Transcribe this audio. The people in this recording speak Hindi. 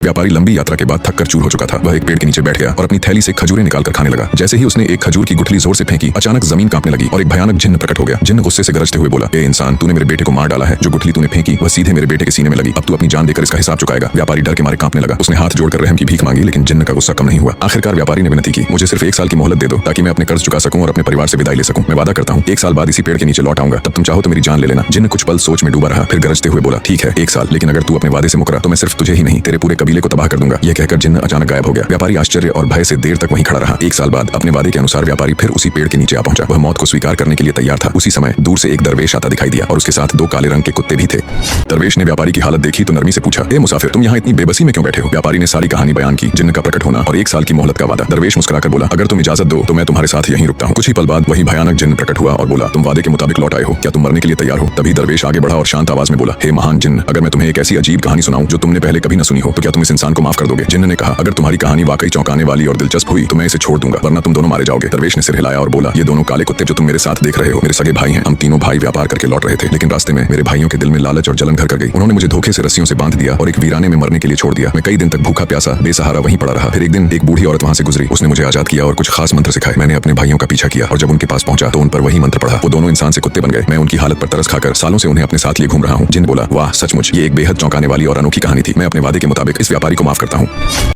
व्यापारी लंबी यात्रा के बाद थक कर चूर हो चुका था। वह एक पेड़ के नीचे बैठ गया और अपनी थैली से खजूरें निकालकर खाने लगा। जैसे ही उसने एक खजूर की गुठली जोर से फेंकी, अचानक जमीन कांपने लगी और एक भयानक जिन्न प्रकट हो गया। जिन्न गुस्से से गरजते हुए बोला, ए इंसान, तूने मेरे बेटे को मार डाला है। जो गुठली तूने फेंकी वह सीधे मेरे बेटे के सीने में लगी। अब तू अपनी जान देकर इसका हिसाब चुकाएगा। व्यापारी डर के मारे कांपने लगा। उसने हाथ जोड़कर रहम की भीख मांगी, लेकिन जिन्न का गुस्सा कम नहीं हुआ। आखिरकार व्यापारी ने विनती की, मुझे सिर्फ 1 साल की मोहलत दे दो ताकि मैं अपने कर्ज चुका सकूं और अपने परिवार से विदाई ले सकूं। मैं वादा करता हूं 1 साल बाद इसी पेड़ के नीचे लौट आऊंगा। तब तुम चाहो तो मेरी जान ले लेना। जिन्न कुछ पल सोच में डूबा रहा, फिर गरजते हुए बोला, ठीक है 1 साल, लेकिन अगर तू अपने वादे से मुकरा तो मैं सिर्फ तुझे ही नहीं तेरे पूरे कबीले को तबाह कर दूंगा। यह कहकर जिन्न अचानक गायब हो गया। व्यापारी आश्चर्य और भय से देर तक वहीं खड़ा रहा। 1 साल बाद अपने वादे के अनुसार व्यापारी फिर उसी पेड़ के नीचे आ पहुंचा। वह मौत को स्वीकार करने के लिए तैयार था। उसी समय दूर से एक दरवेश आता दिखाई दिया और उसके साथ 2 काले रंग के कुत्ते भी थे। दरवेश ने व्यापारी की हालत देखी तो नरमी से पूछा, ए मुसाफिर, तुम यहाँ इतनी बेबसी में क्यों बैठे हो? व्यापारी ने सारी कहानी बयान की, जिन्न का प्रकट होना और 1 साल की मोहलत का वादा। दरवेश मुस्कुराकर बोला, अगर तुम इजाजत दो तो मैं तुम्हारे साथ यहीं रुकता हूँ। कुछ ही पल बाद वही भयानक जिन्न प्रकट हुआ और बोला, तुम वादे के मुताबिक लौट आए हो, क्या तुम मरने के लिए तैयार हो? तभी दरवेश आगे बढ़ा और शांत आवाज में बोला, हे महान जिन्न, अगर मैं तुम्हें एक ऐसी अजीब कहानी सुनाऊं जो तुमने पहले कभी न सुनी हो तो क्या तुम इस इंसान को माफ कर दोगे? जिन्न ने कहा, अगर तुम्हारी कहानी वाकई चौंकाने वाली और दिलचस्प हुई तो मैं इसे छोड़ दूंगा, वरना तुम दोनों मारे जाओगे। दरवेश ने सिर हिलाया और बोला, ये दोनों काले कुत्ते जो तुम मेरे साथ देख रहे हो मेरे सगे भाई हैं। हम तीनों भाई व्यापार करके लौट रहे थे, लेकिन रास्ते में मेरे भाइयों के दिल में लालच और जलन घर कर गई। उन्होंने मुझे धोखे से रस्सियों से बांध दिया और एक वीराने में मरने के लिए छोड़ दिया। मैं कई दिन तक भूखा प्यासा बेसहारा वहीं पड़ा रहा। फिर एक दिन एक बूढ़ी औरत वहां से गुजरी। उसने मुझे आजाद किया और कुछ खास मंत्र सिखाए। मैंने अपने भाइयों का पीछा किया और जब उनके पास पहुंचा तो उन पर वही मंत्र पढ़ा। वो दोनों इंसान से कुत्ते बन गए। मैं उनकी हालत पर तरस खाकर सालों से उन्हें अपने साथ लिए घूम रहा हूँ। जिन्न बोला, वाह, सचमुच ये एक बेहद चौंकाने वाली और अनोखी कहानी थी। मैं अपने वादे के मुताबिक इस व्यापारी को माफ करता हूँ।